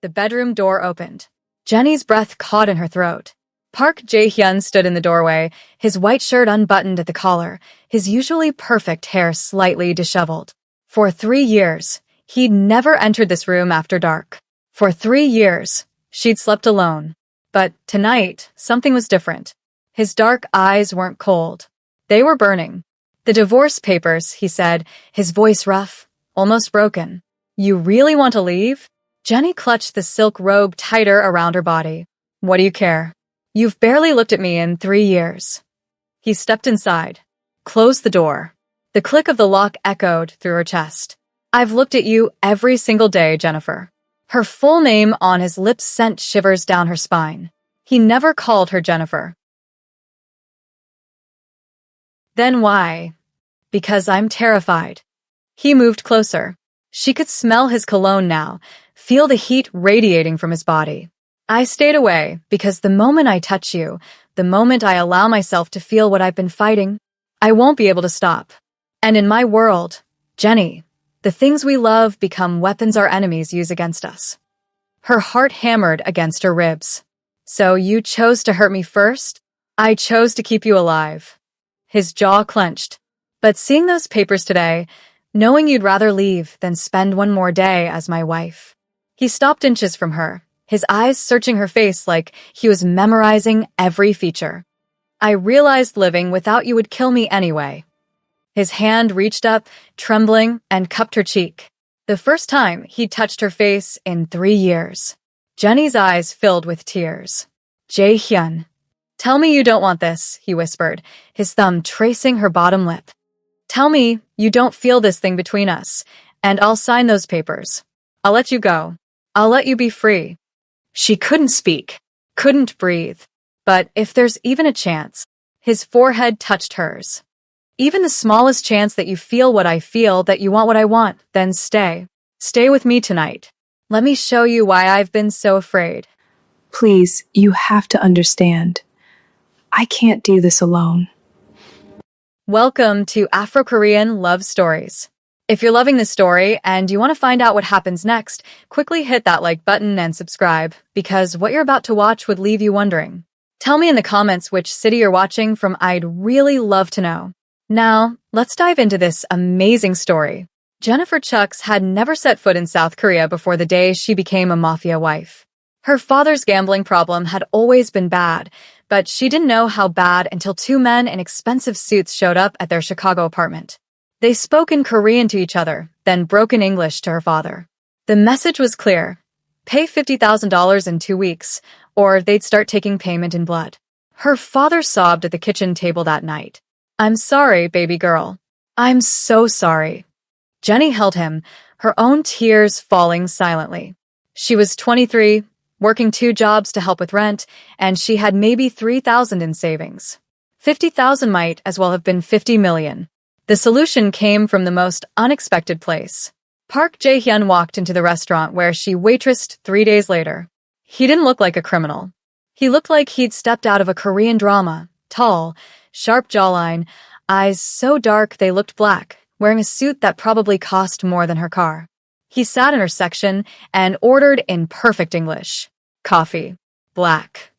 the bedroom door opened. Jenny's breath caught in her throat. Park Jae-hyun stood in the doorway, his white shirt unbuttoned at the collar, his usually perfect hair slightly disheveled. For 3 years, he'd never entered this room after dark. For 3 years, she'd slept alone. But tonight, something was different. His dark eyes weren't cold. They were burning. "The divorce papers," he said, his voice rough, almost broken. "You really want to leave?" Jenny clutched the silk robe tighter around her body. "What do you care? You've barely looked at me in 3 years." He stepped inside, closed the door. The click of the lock echoed through her chest. "I've looked at you every single day, Jennifer." Her full name on his lips sent shivers down her spine. He never called her Jennifer. "Then why?" "Because I'm terrified." He moved closer. She could smell his cologne now, feel the heat radiating from his body. "I stayed away because the moment I touch you, the moment I allow myself to feel what I've been fighting, I won't be able to stop. And in my world, Jenny, the things we love become weapons our enemies use against us." Her heart hammered against her ribs. "So you chose to hurt me first? I chose to keep you alive." His jaw clenched. "But seeing those papers today, knowing you'd rather leave than spend one more day as my wife." He stopped inches from her, his eyes searching her face like he was memorizing every feature. "I realized living without you would kill me anyway." His hand reached up, trembling, and cupped her cheek. The first time he'd touched her face in 3 years. Jenny's eyes filled with tears. "Jae-hyun, tell me you don't want this," he whispered, his thumb tracing her bottom lip. "Tell me you don't feel this thing between us, and I'll sign those papers. I'll let you go. I'll let you be free." She couldn't speak, couldn't breathe. But if there's even a chance, his forehead touched hers. "Even the smallest chance that you feel what I feel, that you want what I want, then stay. Stay with me tonight. Let me show you why I've been so afraid." Please, you have to understand. I can't do this alone. Welcome to Afro-Korean Love Stories. If you're loving this story and you want to find out what happens next, quickly hit that like button and subscribe, because what you're about to watch would leave you wondering. Tell me in the comments which city you're watching from. I'd really love to know. Now, let's dive into this amazing story. Jennifer Chucks had never set foot in South Korea before the day she became a Mafia wife. Her father's gambling problem had always been bad, but she didn't know how bad until 2 men in expensive suits showed up at their Chicago apartment. They spoke in Korean to each other, then broken English to her father. The message was clear: pay $50,000 in 2 weeks, or they'd start taking payment in blood. Her father sobbed at the kitchen table that night. "I'm sorry, baby girl. I'm so sorry." Jenny held him, her own tears falling silently. She was 23, working 2 jobs to help with rent, and she had maybe $3,000 in savings. 50,000 might as well have been 50 million. The solution came from the most unexpected place. Park Jae-hyun walked into the restaurant where she waitressed 3 days later. He didn't look like a criminal. He looked like he'd stepped out of a Korean drama, tall, sharp jawline, eyes so dark they looked black, wearing a suit that probably cost more than her car. He sat in her section and ordered in perfect English. "Coffee. Black."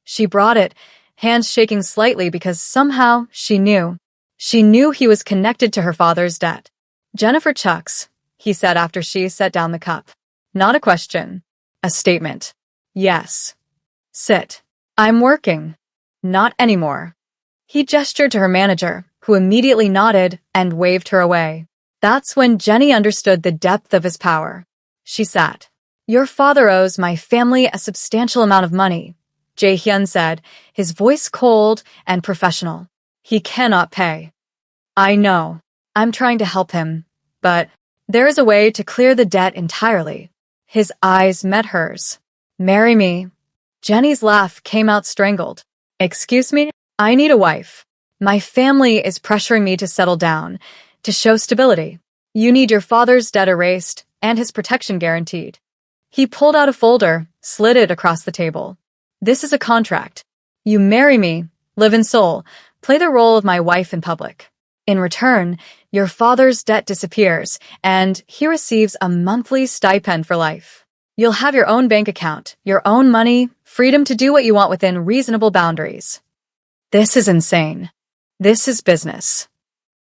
She brought it, hands shaking slightly because somehow she knew. She knew he was connected to her father's debt. "Jennifer Chucks," he said after she set down the cup. Not a question. A statement. "Yes. Sit." "I'm working." "Not anymore." He gestured to her manager, who immediately nodded and waved her away. That's when Jenny understood the depth of his power. She sat. "Your father owes my family a substantial amount of money," Jae-hyun said, his voice cold and professional. "He cannot pay." "I know. I'm trying to help him, but there is a way to clear the debt entirely." His eyes met hers. "Marry me." Jenny's laugh came out strangled. "Excuse me? I need a wife. My family is pressuring me to settle down, to show stability. You need your father's debt erased and his protection guaranteed." He pulled out a folder, slid it across the table. "This is a contract. You marry me, live in Seoul, play the role of my wife in public. In return, your father's debt disappears, and he receives a monthly stipend for life." You'll have your own bank account, your own money, freedom to do what you want within reasonable boundaries. This is insane. This is business.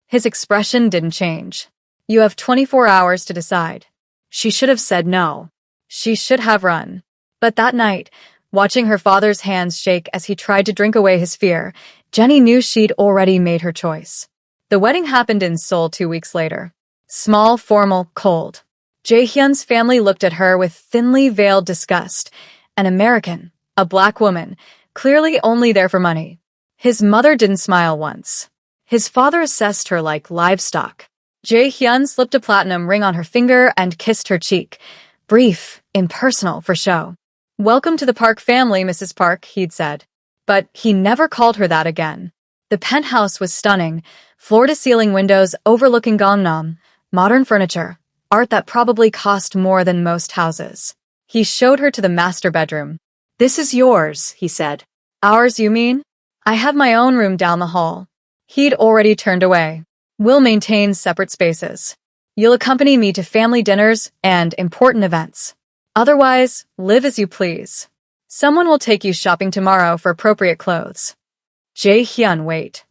His expression didn't change. You have 24 hours to decide. She should have said no. She should have run. But that night, watching her father's hands shake as he tried to drink away his fear, Jenny knew she'd already made her choice. The wedding happened in Seoul 2 weeks later. Small, formal, cold. Jae-hyun's family looked at her with thinly veiled disgust. An American, a black woman, clearly only there for money. His mother didn't smile once. His father assessed her like livestock. Jae-hyun slipped a platinum ring on her finger and kissed her cheek. Brief, impersonal, for show. "Welcome to the Park family, Mrs. Park," he'd said. But he never called her that again. The penthouse was stunning, floor-to-ceiling windows overlooking Gangnam, modern furniture, art that probably cost more than most houses. He showed her to the master bedroom. "This is yours," he said. "Ours, you mean? I have my own room down the hall." He'd already turned away. "We'll maintain separate spaces. You'll accompany me to family dinners and important events. Otherwise, live as you please. Someone will take you shopping tomorrow for appropriate clothes." Jae-hyun wait.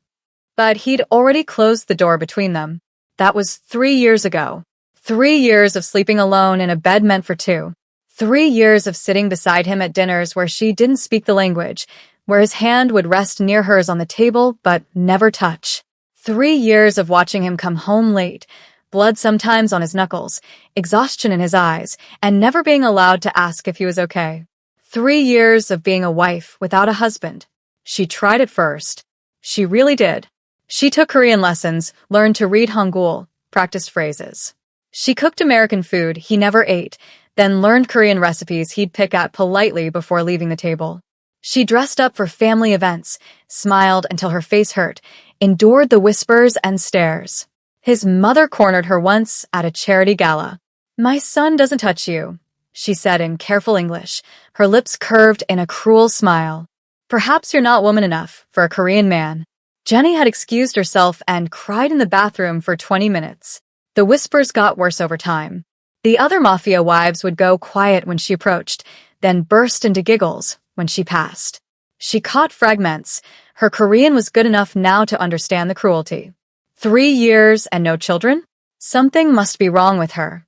But he'd already closed the door between them. That was 3 years ago. 3 years of sleeping alone in a bed meant for two. 3 years of sitting beside him at dinners where she didn't speak the language, where his hand would rest near hers on the table but never touch. 3 years of watching him come home late, blood sometimes on his knuckles, exhaustion in his eyes, and never being allowed to ask if he was okay. 3 years of being a wife without a husband. She tried it first. She really did. She took Korean lessons, learned to read Hangul, practiced phrases. She cooked American food he never ate, then learned Korean recipes he'd pick at politely before leaving the table. She dressed up for family events, smiled until her face hurt, endured the whispers and stares. His mother cornered her once at a charity gala. "My son doesn't touch you," she said in careful English, her lips curved in a cruel smile. "Perhaps you're not woman enough for a Korean man." Jenny had excused herself and cried in the bathroom for 20 minutes. The whispers got worse over time. The other Mafia wives would go quiet when she approached, then burst into giggles when she passed. She caught fragments. Her Korean was good enough now to understand the cruelty. 3 years and no children? Something must be wrong with her.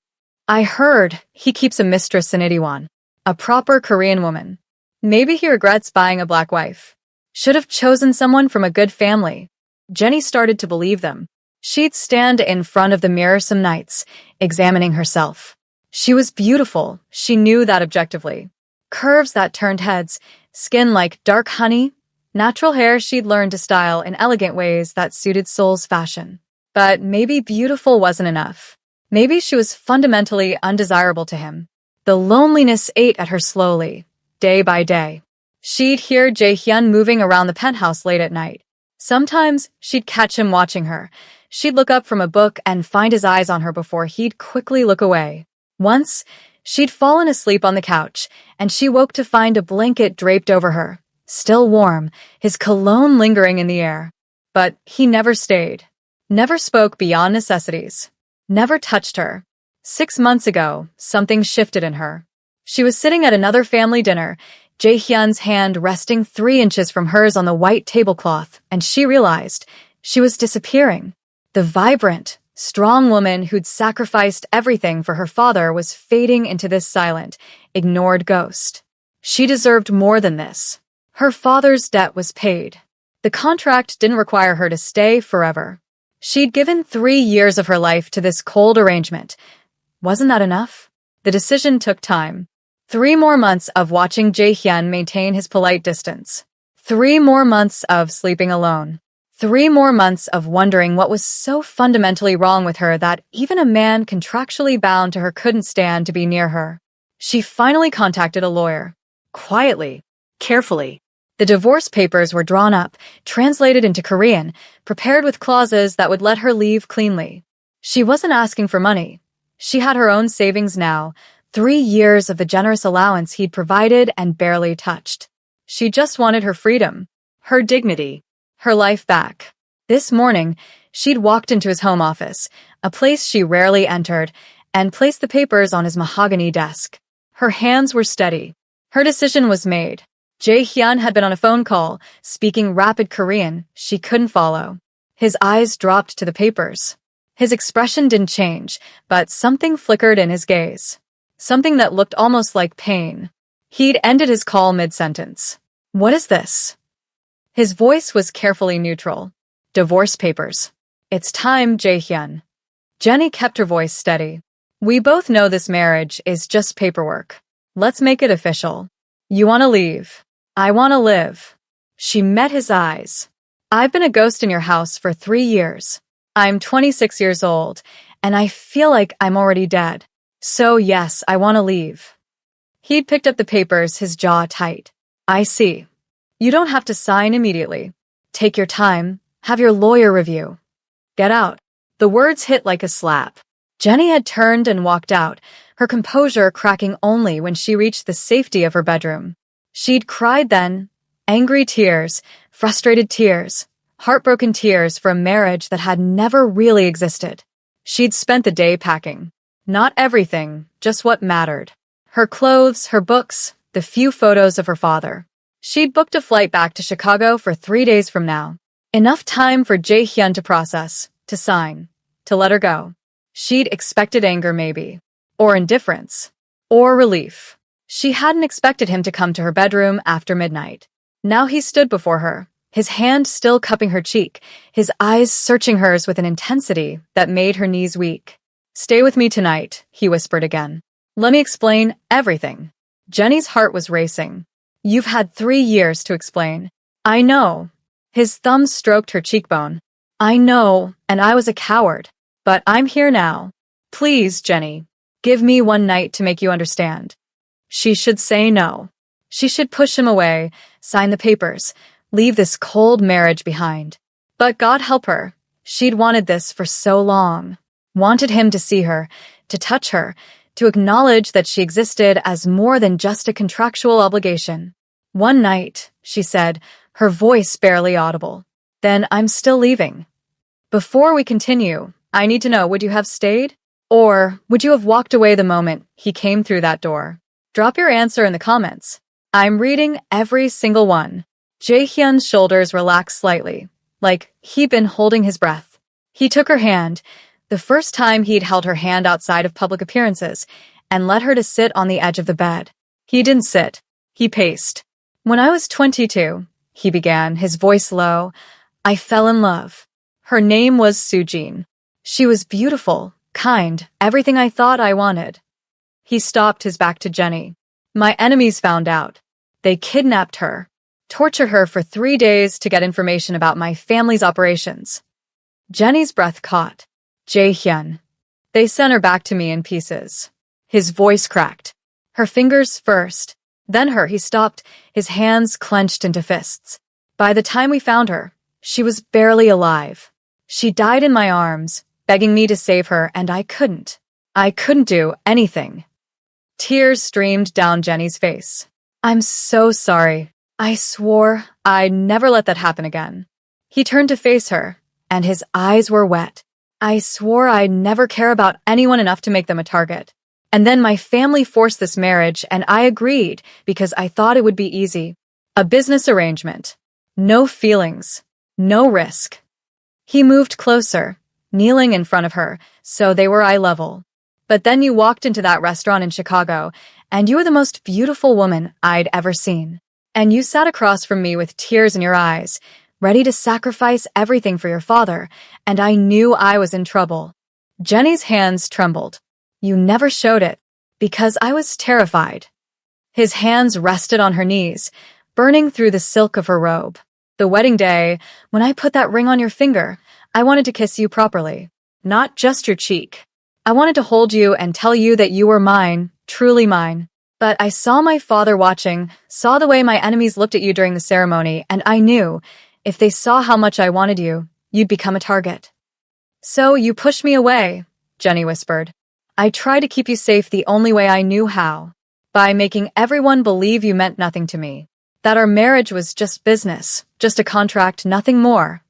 "I heard he keeps a mistress in Itaewon, a proper Korean woman. Maybe he regrets buying a black wife. Should have chosen someone from a good family." Jenny started to believe them. She'd stand in front of the mirror some nights, examining herself. She was beautiful, she knew that objectively. Curves that turned heads, skin like dark honey, natural hair she'd learned to style in elegant ways that suited Seoul's fashion. But maybe beautiful wasn't enough. Maybe she was fundamentally undesirable to him. The loneliness ate at her slowly, day by day. She'd hear Jae-hyun moving around the penthouse late at night. Sometimes she'd catch him watching her. She'd look up from a book and find his eyes on her before he'd quickly look away. Once, she'd fallen asleep on the couch, and she woke to find a blanket draped over her, still warm, his cologne lingering in the air. But he never stayed. Never spoke beyond necessities. Never touched her. 6 months ago, something shifted in her. She was sitting at another family dinner, Jae-hyun's hand resting 3 inches from hers on the white tablecloth, and she realized she was disappearing. The vibrant, strong woman who'd sacrificed everything for her father was fading into this silent, ignored ghost. She deserved more than this. Her father's debt was paid. The contract didn't require her to stay forever. She'd given 3 years of her life to this cold arrangement. Wasn't that enough? The decision took time. 3 more months of watching Jae-hyun maintain his polite distance. 3 more months of sleeping alone. 3 more months of wondering what was so fundamentally wrong with her that even a man contractually bound to her couldn't stand to be near her. She finally contacted a lawyer. Quietly, carefully. The divorce papers were drawn up, translated into Korean, prepared with clauses that would let her leave cleanly. She wasn't asking for money. She had her own savings now, 3 years of the generous allowance he'd provided and barely touched. She just wanted her freedom, her dignity, her life back. This morning, she'd walked into his home office, a place she rarely entered, and placed the papers on his mahogany desk. Her hands were steady. Her decision was made. Jae-hyun had been on a phone call, speaking rapid Korean she couldn't follow. His eyes dropped to the papers. His expression didn't change, but something flickered in his gaze. Something that looked almost like pain. He'd ended his call mid-sentence. What is this? His voice was carefully neutral. Divorce papers. It's time, Jae-hyun. Jenny kept her voice steady. We both know this marriage is just paperwork. Let's make it official. You want to leave. I want to live. She met his eyes. I've been a ghost in your house for 3 years. I'm 26 years old, and I feel like I'm already dead. So yes, I want to leave. He'd picked up the papers, his jaw tight. I see. You don't have to sign immediately. Take your time. Have your lawyer review. Get out. The words hit like a slap. Jenny had turned and walked out, her composure cracking only when she reached the safety of her bedroom. She'd cried then, angry tears, frustrated tears, heartbroken tears for a marriage that had never really existed. She'd spent the day packing. Not everything, just what mattered. Her clothes, her books, the few photos of her father. She'd booked a flight back to Chicago for 3 days from now. Enough time for Jae-hyun to process, to sign, to let her go. She'd expected anger maybe, or indifference, or relief. She hadn't expected him to come to her bedroom after midnight. Now he stood before her, his hand still cupping her cheek, his eyes searching hers with an intensity that made her knees weak. Stay with me tonight, he whispered again. Let me explain everything. Jenny's heart was racing. You've had 3 years to explain. I know. His thumb stroked her cheekbone. I know, and I was a coward. But I'm here now. Please, Jenny, give me one night to make you understand. She should say no. She should push him away, sign the papers, leave this cold marriage behind. But God help her. She'd wanted this for so long. Wanted him to see her, to touch her, to acknowledge that she existed as more than just a contractual obligation. One night, she said, her voice barely audible. Then I'm still leaving. Before we continue, I need to know, would you have stayed? Or would you have walked away the moment he came through that door? Drop your answer in the comments. I'm reading every single one. Jae-hyun's shoulders relaxed slightly, like he'd been holding his breath. He took her hand, the first time he'd held her hand outside of public appearances, and led her to sit on the edge of the bed. He didn't sit. He paced. When I was 22, he began, his voice low, I fell in love. Her name was Sujin. She was beautiful, kind, everything I thought I wanted. He stopped, his back to Jenny. My enemies found out. They kidnapped her, tortured her for 3 days to get information about my family's operations. Jenny's breath caught. Jae-hyun. They sent her back to me in pieces. His voice cracked. Her fingers first, then her. He stopped, his hands clenched into fists. By the time we found her, she was barely alive. She died in my arms, begging me to save her, and I couldn't. I couldn't do anything. Tears streamed down Jenny's face. I'm so sorry. I swore I'd never let that happen again. He turned to face her, and his eyes were wet. I swore I'd never care about anyone enough to make them a target. And then my family forced this marriage, and I agreed because I thought it would be easy. A business arrangement. No feelings. No risk. He moved closer, kneeling in front of her, so they were eye level. But then you walked into that restaurant in Chicago, and you were the most beautiful woman I'd ever seen. And you sat across from me with tears in your eyes, ready to sacrifice everything for your father, and I knew I was in trouble. Jenny's hands trembled. You never showed it, because I was terrified. His hands rested on her knees, burning through the silk of her robe. The wedding day, when I put that ring on your finger, I wanted to kiss you properly, not just your cheek. I wanted to hold you and tell you that you were mine, truly mine. But I saw my father watching, saw the way my enemies looked at you during the ceremony, and I knew, if they saw how much I wanted you, you'd become a target. So you pushed me away, Jenny whispered. I tried to keep you safe the only way I knew how, by making everyone believe you meant nothing to me. That our marriage was just business, just a contract, nothing more.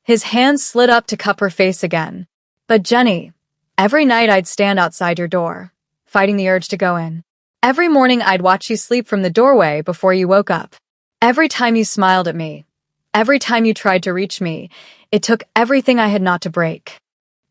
His hand slid up to cup her face again. But Jenny, every night I'd stand outside your door, fighting the urge to go in. Every morning I'd watch you sleep from the doorway before you woke up. Every time you smiled at me, every time you tried to reach me, it took everything I had not to break.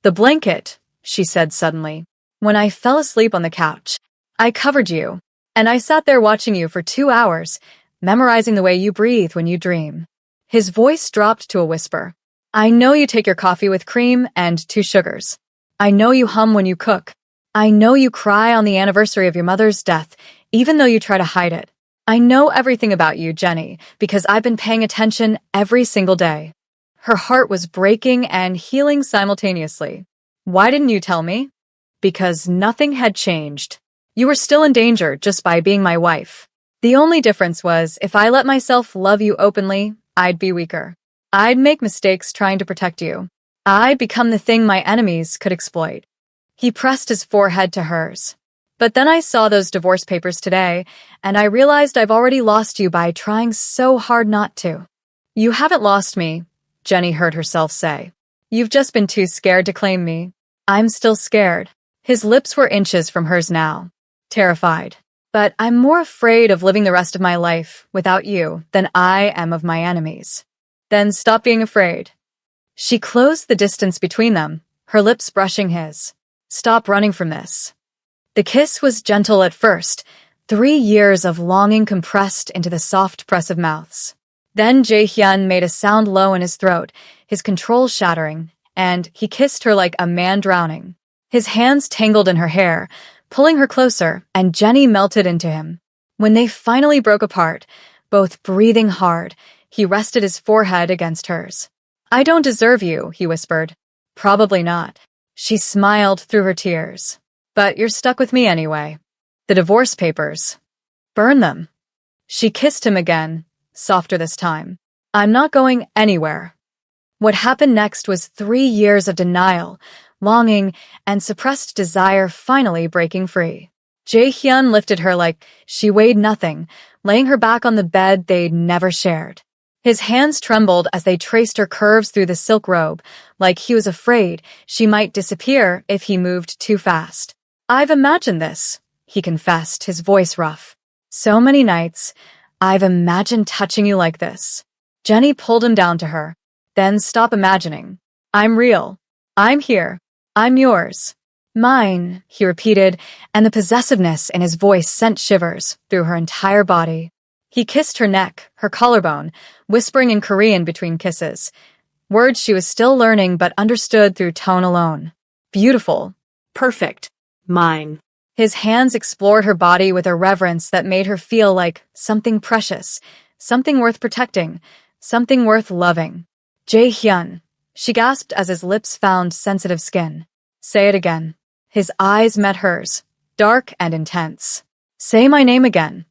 The blanket, she said suddenly. When I fell asleep on the couch, I covered you, and I sat there watching you for 2 hours, memorizing the way you breathe when you dream. His voice dropped to a whisper. I know you take your coffee with cream and 2 sugars. I know you hum when you cook. I know you cry on the anniversary of your mother's death, even though you try to hide it. I know everything about you, Jenny, because I've been paying attention every single day. Her heart was breaking and healing simultaneously. Why didn't you tell me? Because nothing had changed. You were still in danger just by being my wife. The only difference was if I let myself love you openly, I'd be weaker. I'd make mistakes trying to protect you. I'd become the thing my enemies could exploit. He pressed his forehead to hers. But then I saw those divorce papers today, and I realized I've already lost you by trying so hard not to. You haven't lost me, Jenny heard herself say. You've just been too scared to claim me. I'm still scared. His lips were inches from hers now. Terrified. But I'm more afraid of living the rest of my life without you than I am of my enemies. Then stop being afraid. She closed the distance between them, her lips brushing his. Stop running from this. The kiss was gentle at first, 3 years of longing compressed into the soft press of mouths. Then Jae-hyun made a sound low in his throat, his control shattering, and he kissed her like a man drowning. His hands tangled in her hair, pulling her closer, and Jenny melted into him. When they finally broke apart, both breathing hard, he rested his forehead against hers. I don't deserve you, he whispered. Probably not. She smiled through her tears. But you're stuck with me anyway. The divorce papers. Burn them. She kissed him again, softer this time. I'm not going anywhere. What happened next was 3 years of denial, longing, and suppressed desire finally breaking free. Jae-hyun lifted her like she weighed nothing, laying her back on the bed they'd never shared. His hands trembled as they traced her curves through the silk robe, like he was afraid she might disappear if he moved too fast. I've imagined this, he confessed, his voice rough. So many nights, I've imagined touching you like this. Jenny pulled him down to her. Then stop imagining. I'm real. I'm here. I'm yours. Mine, he repeated, and the possessiveness in his voice sent shivers through her entire body. He kissed her neck, her collarbone, whispering in Korean between kisses. Words she was still learning but understood through tone alone. Beautiful. Perfect. Mine. His hands explored her body with a reverence that made her feel like something precious, something worth protecting, something worth loving. Jae-hyun, she gasped as his lips found sensitive skin. Say it again. His eyes met hers, dark and intense. Say my name again.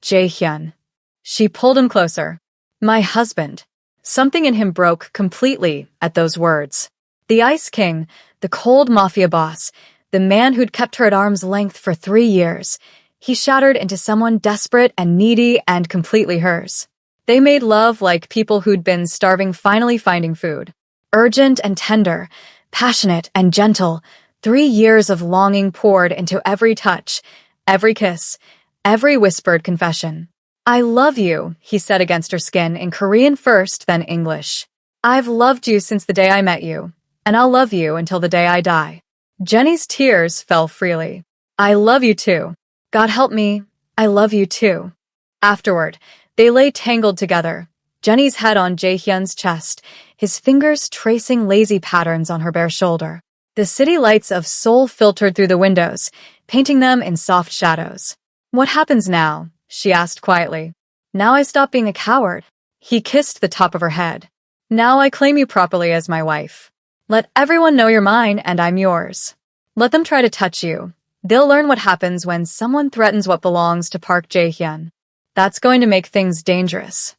Jae-hyun. She pulled him closer. My husband. Something in him broke completely at those words. The Ice King, the cold Mafia boss, the man who'd kept her at arm's length for 3 years. He shattered into someone desperate and needy and completely hers. They made love like people who'd been starving finally finding food. Urgent and tender, passionate and gentle, 3 years of longing poured into every touch, every kiss, every whispered confession. I love you, he said against her skin in Korean first, then English. I've loved you since the day I met you, and I'll love you until the day I die. Jenny's tears fell freely. I love you too. God help me, I love you too. Afterward, they lay tangled together, Jenny's head on Jae-hyun's chest, his fingers tracing lazy patterns on her bare shoulder. The city lights of Seoul filtered through the windows, painting them in soft shadows. What happens now? She asked quietly. Now I stop being a coward. He kissed the top of her head. Now I claim you properly as my wife. Let everyone know you're mine and I'm yours. Let them try to touch you. They'll learn what happens when someone threatens what belongs to Park Jae-hyun. That's going to make things dangerous.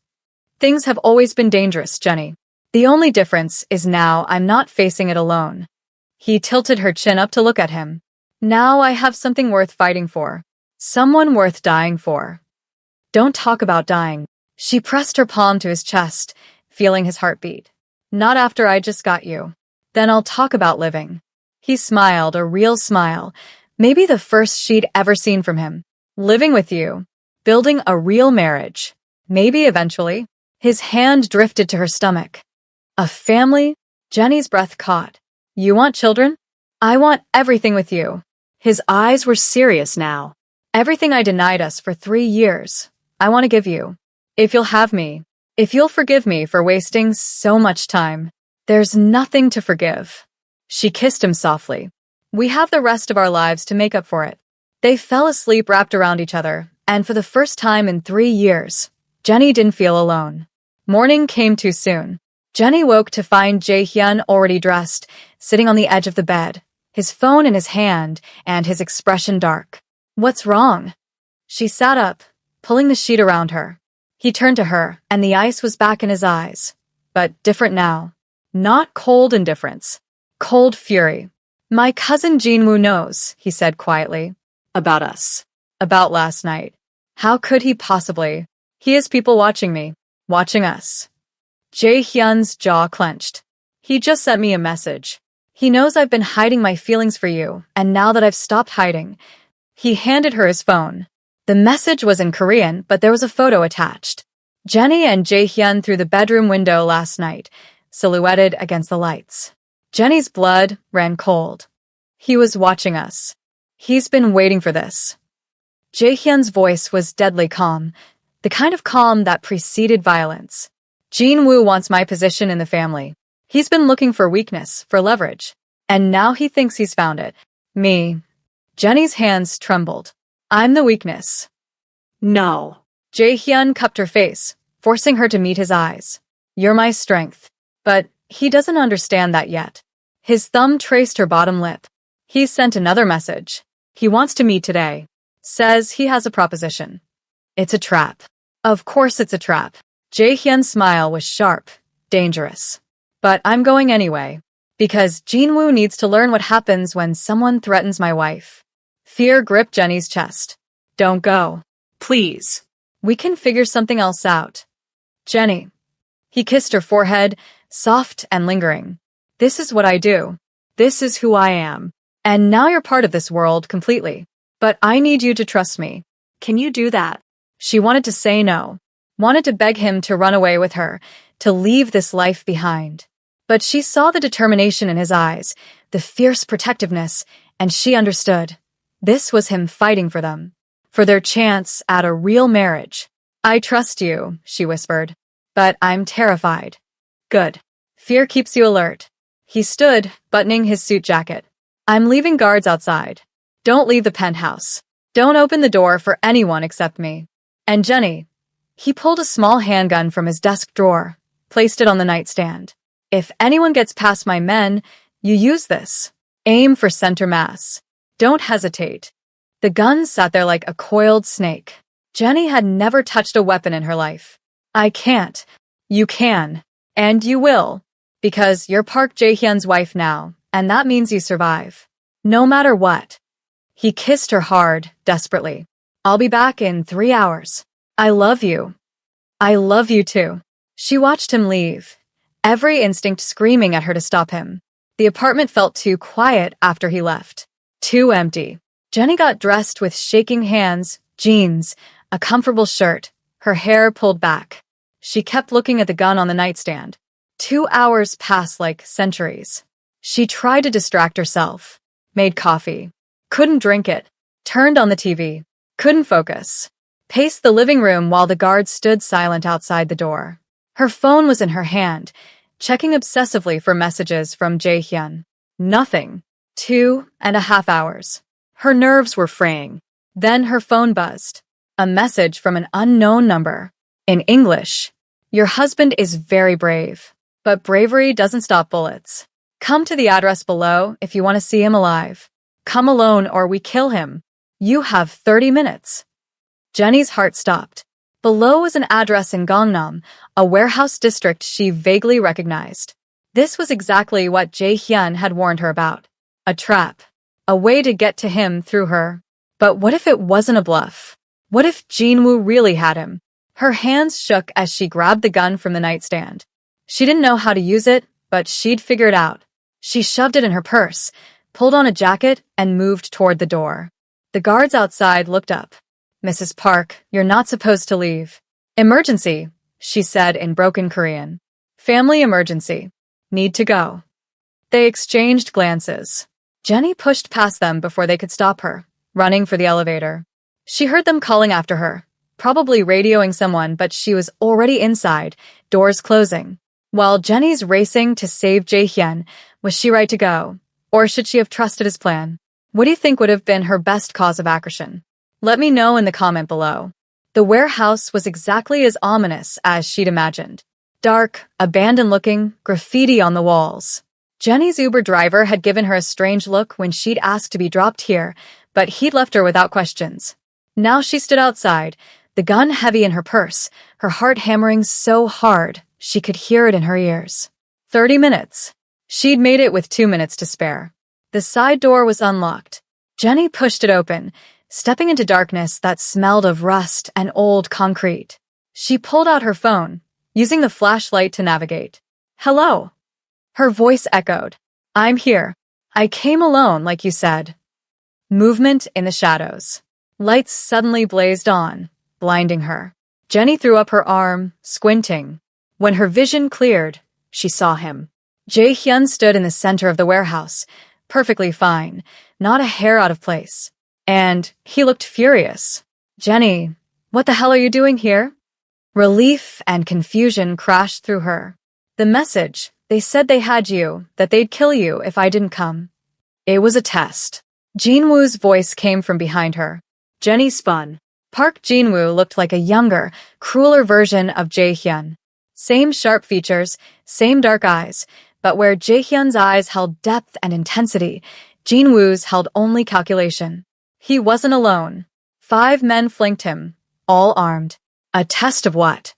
Things have always been dangerous, Jenny. The only difference is now I'm not facing it alone. He tilted her chin up to look at him. Now I have something worth fighting for. Someone worth dying for. Don't talk about dying. She pressed her palm to his chest, feeling his heartbeat. Not after I just got you. Then I'll talk about living. He smiled, a real smile, maybe the first she'd ever seen from him. Living with you. Building a real marriage. Maybe eventually. His hand drifted to her stomach. A family? Jenny's breath caught. You want children? I want everything with you. His eyes were serious now. Everything I denied us for 3 years. I want to give you. If you'll have me. If you'll forgive me for wasting so much time. There's nothing to forgive. She kissed him softly. We have the rest of our lives to make up for it. They fell asleep wrapped around each other, and for the first time in 3 years, Jenny didn't feel alone. Morning came too soon. Jenny woke to find Jae-hyun already dressed, sitting on the edge of the bed, his phone in his hand and his expression dark. What's wrong? She sat up, pulling the sheet around her. He turned to her, and the ice was back in his eyes. But different now. Not cold indifference. Cold fury. My cousin Jinwoo knows, he said quietly. About us. About last night. How could he possibly? He has people watching me. Watching us. Jae-hyun's jaw clenched. He just sent me a message. He knows I've been hiding my feelings for you, and now that I've stopped hiding. He handed her his phone. The message was in Korean, but there was a photo attached. Jenny and Jae-hyun through the bedroom window last night, silhouetted against the lights. Jenny's blood ran cold. He was watching us. He's been waiting for this. Jae-hyun's voice was deadly calm, the kind of calm that preceded violence. Jin-woo wants my position in the family. He's been looking for weakness, for leverage. And now he thinks he's found it. Me. Jenny's hands trembled. I'm the weakness. No. Jae-hyun cupped her face, forcing her to meet his eyes. You're my strength. But he doesn't understand that yet. His thumb traced her bottom lip. He sent another message. He wants to meet today. Says he has a proposition. It's a trap. Of course it's a trap. Jae-hyun's smile was sharp, dangerous. But I'm going anyway. Because Jinwoo needs to learn what happens when someone threatens my wife. Fear gripped Jenny's chest. Don't go. Please. We can figure something else out. Jenny. He kissed her forehead, soft and lingering. This is what I do. This is who I am. And now you're part of this world completely. But I need you to trust me. Can you do that? She wanted to say no. Wanted to beg him to run away with her, to leave this life behind. But she saw the determination in his eyes, the fierce protectiveness, and she understood. This was him fighting for them. For their chance at a real marriage. I trust you, she whispered. But I'm terrified. Good. Fear keeps you alert. He stood, buttoning his suit jacket. I'm leaving guards outside. Don't leave the penthouse. Don't open the door for anyone except me. And Jenny. He pulled a small handgun from his desk drawer, placed it on the nightstand. If anyone gets past my men, you use this. Aim for center mass. Don't hesitate. The gun sat there like a coiled snake. Jenny had never touched a weapon in her life. I can't. You can. And you will. Because you're Park Jae-hyun's wife now, and that means you survive. No matter what. He kissed her hard, desperately. I'll be back in 3 hours. I love you. I love you too. She watched him leave, every instinct screaming at her to stop him. The apartment felt too quiet after he left. Too empty. Jenny got dressed with shaking hands, jeans, a comfortable shirt, her hair pulled back. She kept looking at the gun on the nightstand. 2 hours passed like centuries. She tried to distract herself. Made coffee. Couldn't drink it. Turned on the TV. Couldn't focus. Paced the living room while the guards stood silent outside the door. Her phone was in her hand, checking obsessively for messages from Jae-hyun. Nothing. 2.5 hours. Her nerves were fraying. Then her phone buzzed. A message from an unknown number. In English. Your husband is very brave. But bravery doesn't stop bullets. Come to the address below if you want to see him alive. Come alone or we kill him. You have 30 minutes. Jenny's heart stopped. Below was an address in Gangnam, a warehouse district she vaguely recognized. This was exactly what Jae-hyun had warned her about. A trap. A way to get to him through her. But what if it wasn't a bluff? What if Jinwoo really had him? Her hands shook as she grabbed the gun from the nightstand. She didn't know how to use it, but she'd figure it out. She shoved it in her purse, pulled on a jacket, and moved toward the door. The guards outside looked up. Mrs. Park, you're not supposed to leave. Emergency, she said in broken Korean. Family emergency. Need to go. They exchanged glances. Jenny pushed past them before they could stop her, running for the elevator. She heard them calling after her, probably radioing someone, but she was already inside, doors closing. While Jenny's racing to save Jae-hyun, was she right to go? Or should she have trusted his plan? What do you think would have been her best cause of action? Let me know in the comment below. The warehouse was exactly as ominous as she'd imagined. Dark, abandoned-looking, graffiti on the walls. Jenny's Uber driver had given her a strange look when she'd asked to be dropped here, but he'd left her without questions. Now she stood outside, the gun heavy in her purse, her heart hammering so hard she could hear it in her ears. 30 minutes. She'd made it with 2 minutes to spare. The side door was unlocked. Jenny pushed it open, stepping into darkness that smelled of rust and old concrete. She pulled out her phone, using the flashlight to navigate. Hello. Her voice echoed. I'm here. I came alone, like you said. Movement in the shadows. Lights suddenly blazed on, blinding her. Jenny threw up her arm, squinting. When her vision cleared, she saw him. Jae-hyun stood in the center of the warehouse, perfectly fine, not a hair out of place. And he looked furious. Jenny, what the hell are you doing here? Relief and confusion crashed through her. The message, they said they had you, that they'd kill you if I didn't come. It was a test. Jinwoo's voice came from behind her. Jenny spun. Park Jinwoo looked like a younger, crueler version of Jae-hyun. Same sharp features, same dark eyes, but where Jae-hyun's eyes held depth and intensity, Jinwoo's held only calculation. He wasn't alone. 5 men flanked him, all armed. A test of what?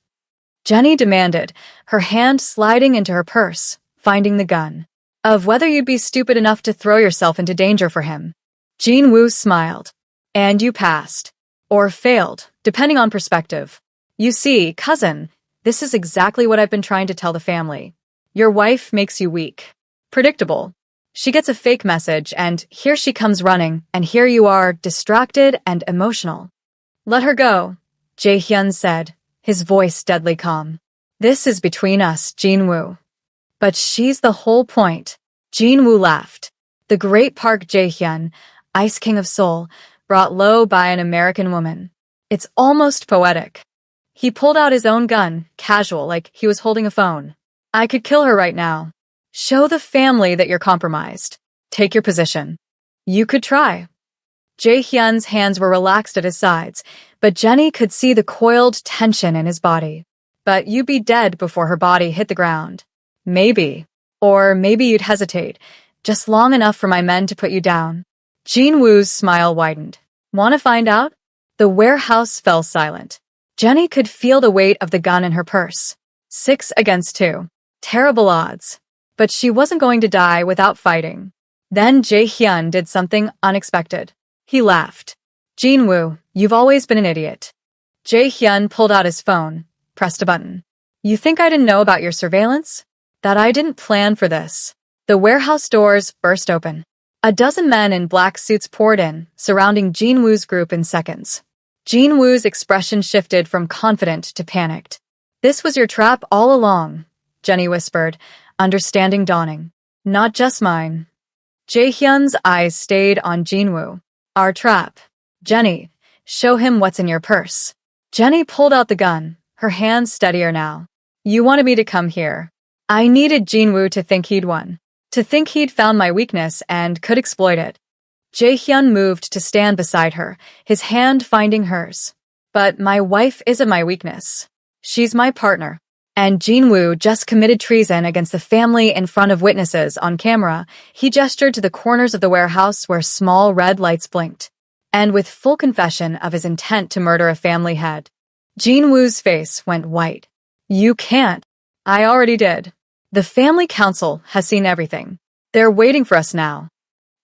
Jenny demanded, her hand sliding into her purse, finding the gun. Of whether you'd be stupid enough to throw yourself into danger for him. Jinwoo smiled. And you passed. Or failed, depending on perspective. You see, cousin, this is exactly what I've been trying to tell the family. Your wife makes you weak. Predictable. She gets a fake message, and here she comes running, and here you are, distracted and emotional. Let her go, Jae-hyun said, his voice deadly calm. This is between us, Jinwoo. But she's the whole point. Jinwoo laughed. The great Park Jae-hyun, Ice King of Seoul, brought low by an American woman. It's almost poetic. He pulled out his own gun, casual, like he was holding a phone. I could kill her right now. Show the family that you're compromised. Take your position. You could try. Jae-hyun's hands were relaxed at his sides, but Jenny could see the coiled tension in his body. But you'd be dead before her body hit the ground. Maybe. Or maybe you'd hesitate, just long enough for my men to put you down. Jinwoo's smile widened. Want to find out? The warehouse fell silent. Jenny could feel the weight of the gun in her purse. 6 against 2. Terrible odds. But she wasn't going to die without fighting. Then Jae-hyun did something unexpected. He laughed. Jinwoo, you've always been an idiot. Jae-hyun pulled out his phone, pressed a button. You think I didn't know about your surveillance? That I didn't plan for this. The warehouse doors burst open. A dozen men in black suits poured in, surrounding Jinwoo's group in seconds. Jinwoo's expression shifted from confident to panicked. This was your trap all along, Jenny whispered, understanding dawning. Not just mine. Jae-hyun's eyes stayed on Jinwoo. Our trap. Jenny, show him what's in your purse. Jenny pulled out the gun, her hands steadier now. You wanted me to come here. I needed Jinwoo to think he'd won. To think he'd found my weakness and could exploit it. Jae-hyun moved to stand beside her, his hand finding hers. But my wife isn't my weakness. She's my partner. And Jinwoo just committed treason against the family in front of witnesses on camera. He gestured to the corners of the warehouse where small red lights blinked. And with full confession of his intent to murder a family head. Jinwoo's face went white. You can't. I already did. The family council has seen everything. They're waiting for us now.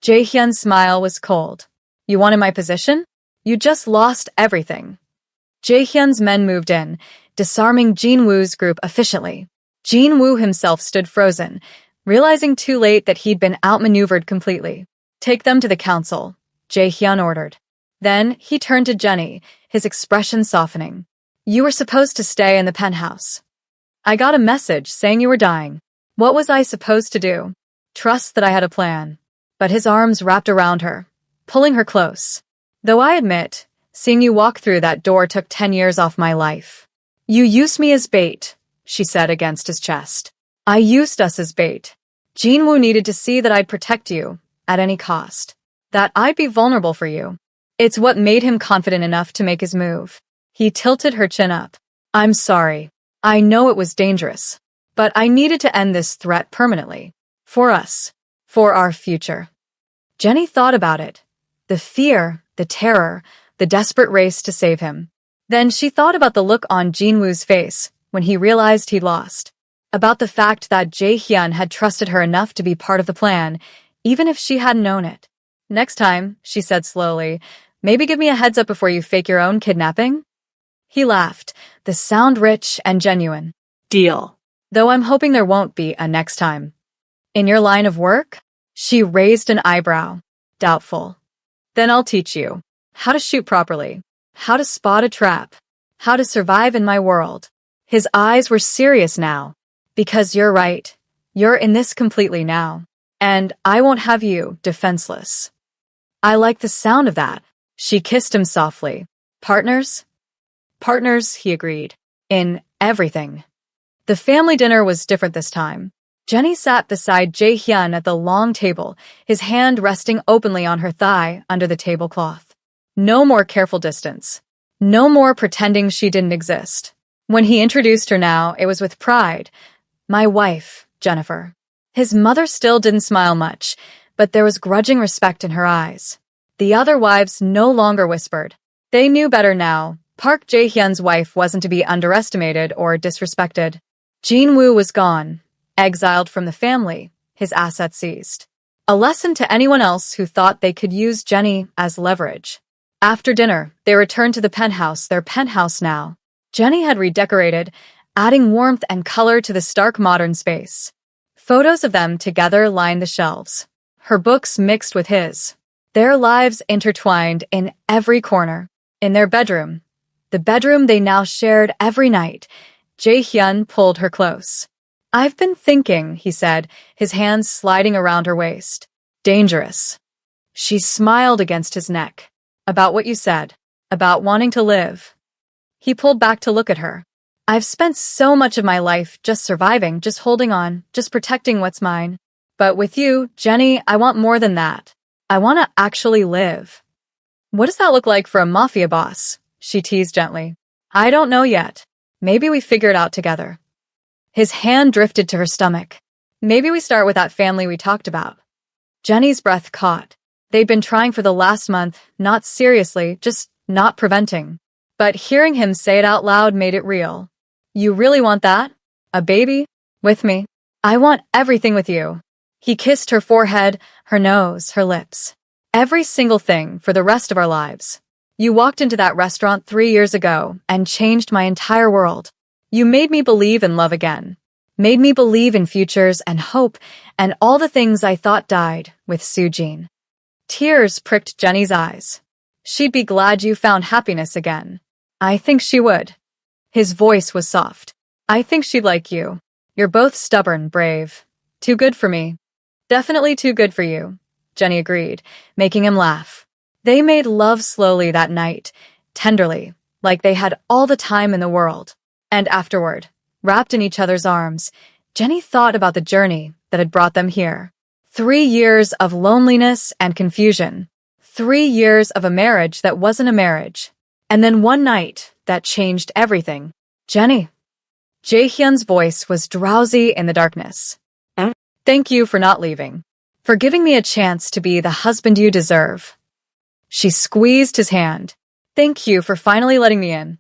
Jae-hyun's smile was cold. You wanted my position? You just lost everything. Jae-hyun's men moved in, disarming Jinwoo's group efficiently. Jinwoo himself stood frozen, realizing too late that he'd been outmaneuvered completely. Take them to the council, Jae-hyun ordered. Then he turned to Jenny, his expression softening. You were supposed to stay in the penthouse. I got a message saying you were dying. What was I supposed to do? Trust that I had a plan. But his arms wrapped around her, pulling her close. Though I admit, seeing you walk through that door took 10 years off my life. You used me as bait, she said against his chest. I used us as bait. Jinwoo needed to see that I'd protect you, at any cost. That I'd be vulnerable for you. It's what made him confident enough to make his move. He tilted her chin up. I'm sorry. I know it was dangerous. But I needed to end this threat permanently. For us. For our future. Jenny thought about it. The fear, the terror, the desperate race to save him. Then she thought about the look on Jinwoo's face when he realized he'd lost. About the fact that Jae-hyun had trusted her enough to be part of the plan, even if she hadn't known it. Next time, she said slowly, maybe give me a heads up before you fake your own kidnapping? He laughed, the sound rich and genuine. Deal. Though I'm hoping there won't be a next time. In your line of work? She raised an eyebrow. Doubtful. Then I'll teach you. How to shoot properly. How to spot a trap. How to survive in my world. His eyes were serious now. Because you're right. You're in this completely now. And I won't have you defenseless. I like the sound of that. She kissed him softly. Partners? Partners, he agreed. In everything. The family dinner was different this time. Jenny sat beside Jae-hyun at the long table, his hand resting openly on her thigh under the tablecloth. No more careful distance. No more pretending she didn't exist. When he introduced her now, it was with pride. My wife, Jennifer. His mother still didn't smile much, but there was grudging respect in her eyes. The other wives no longer whispered. They knew better now. Park Jae-hyun's wife wasn't to be underestimated or disrespected. Jinwoo was gone, exiled from the family, his assets seized. A lesson to anyone else who thought they could use Jenny as leverage. After dinner, they returned to the penthouse, their penthouse now. Jenny had redecorated, adding warmth and color to the stark modern space. Photos of them together lined the shelves. Her books mixed with his. Their lives intertwined in every corner. In their bedroom. The bedroom they now shared every night. Jae-hyun pulled her close. I've been thinking, he said, his hands sliding around her waist. Dangerous. She smiled against his neck. About what you said. About wanting to live. He pulled back to look at her. I've spent so much of my life just surviving, just holding on, just protecting what's mine. But with you, Jenny, I want more than that. I want to actually live. What does that look like for a mafia boss? She teased gently. I don't know yet. Maybe we figure it out together. His hand drifted to her stomach. Maybe we start with that family we talked about. Jenny's breath caught. They'd been trying for the last month, not seriously, just not preventing. But hearing him say it out loud made it real. You really want that? A baby? With me? I want everything with you. He kissed her forehead, her nose, her lips. Every single thing for the rest of our lives. You walked into that restaurant 3 years ago and changed my entire world. You made me believe in love again. Made me believe in futures and hope and all the things I thought died with Sujin. Tears pricked Jenny's eyes. She'd be glad you found happiness again. I think she would. His voice was soft. I think she'd like you. You're both stubborn, brave. Too good for me. Definitely too good for you, Jenny agreed, making him laugh. They made love slowly that night, tenderly, like they had all the time in the world. And afterward, wrapped in each other's arms, Jenny thought about the journey that had brought them here. 3 years of loneliness and confusion. 3 years of a marriage that wasn't a marriage. And then one night that changed everything. Jenny. Jae-hyun's voice was drowsy in the darkness. Thank you for not leaving. For giving me a chance to be the husband you deserve. She squeezed his hand. Thank you for finally letting me in.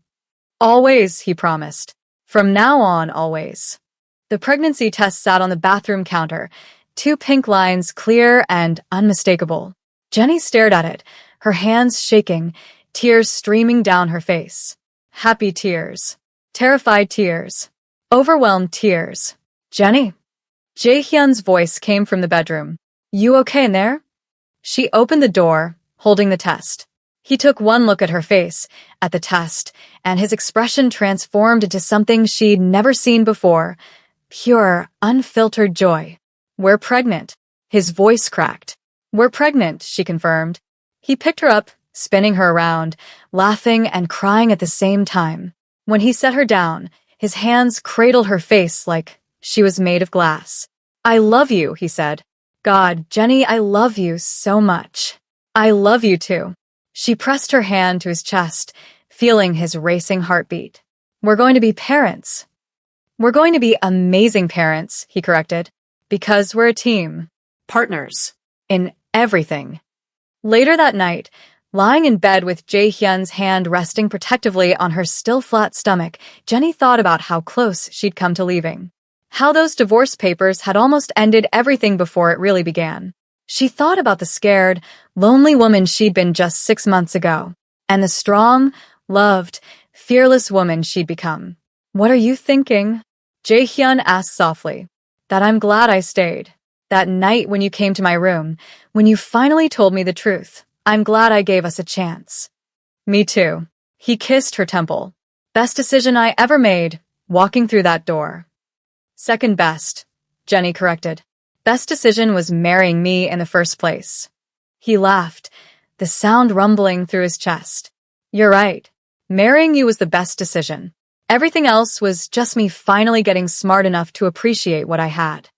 Always, he promised. From now on, always. The pregnancy test sat on the bathroom counter, 2 pink lines clear and unmistakable. Jenny stared at it, her hands shaking, tears streaming down her face. Happy tears. Terrified tears. Overwhelmed tears. Jenny. Jae-hyun's voice came from the bedroom. You okay in there? She opened the door, holding the test. He took one look at her face, at the test, and his expression transformed into something she'd never seen before. Pure, unfiltered joy. "We're pregnant." His voice cracked. "We're pregnant," she confirmed. He picked her up, spinning her around, laughing and crying at the same time. When he set her down, his hands cradled her face like she was made of glass. "I love you," he said. "God, Jenny, I love you so much." "I love you too." She pressed her hand to his chest, feeling his racing heartbeat. "We're going to be parents." "We're going to be amazing parents," he corrected, "because we're a team. Partners. In everything." Later that night, lying in bed with Jae-hyun's hand resting protectively on her still flat stomach, Jenny thought about how close she'd come to leaving. How those divorce papers had almost ended everything before it really began. She thought about the scared, lonely woman she'd been just 6 months ago, and the strong, loved, fearless woman she'd become. "What are you thinking?" Jae-hyun asked softly. "That I'm glad I stayed. That night when you came to my room, when you finally told me the truth, I'm glad I gave us a chance." "Me too." He kissed her temple. "Best decision I ever made, walking through that door." "Second best," Jenny corrected. "Best decision was marrying me in the first place." He laughed, the sound rumbling through his chest. "You're right. Marrying you was the best decision. Everything else was just me finally getting smart enough to appreciate what I had."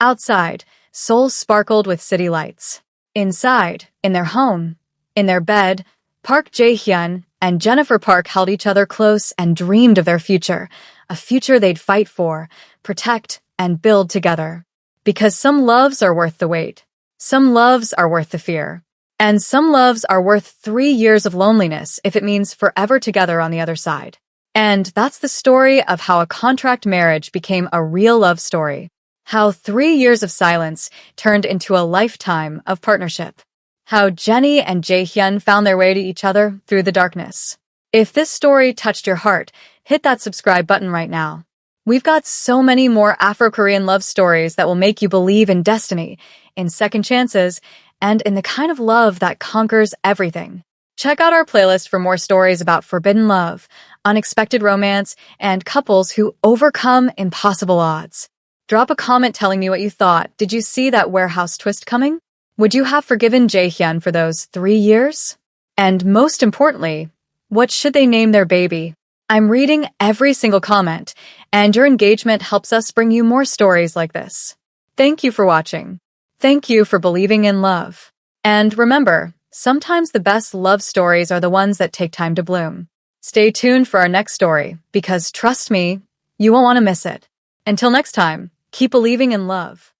Outside, Seoul sparkled with city lights. Inside, in their home, in their bed, Park Jae-hyun and Jennifer Park held each other close and dreamed of their future, a future they'd fight for, protect, and build together. Because some loves are worth the wait. Some loves are worth the fear. And some loves are worth 3 years of loneliness if it means forever together on the other side. And that's the story of how a contract marriage became a real love story. How 3 years of silence turned into a lifetime of partnership. How Jenny and Jae-hyun found their way to each other through the darkness. If this story touched your heart, hit that subscribe button right now. We've got so many more Afro-Korean love stories that will make you believe in destiny, in second chances, and in the kind of love that conquers everything. Check out our playlist for more stories about forbidden love, unexpected romance, and couples who overcome impossible odds. Drop a comment telling me what you thought. Did you see that warehouse twist coming? Would you have forgiven Jae-hyun for those 3 years? And most importantly, what should they name their baby? I'm reading every single comment, and your engagement helps us bring you more stories like this. Thank you for watching. Thank you for believing in love. And remember, sometimes the best love stories are the ones that take time to bloom. Stay tuned for our next story, because trust me, you won't want to miss it. Until next time, keep believing in love.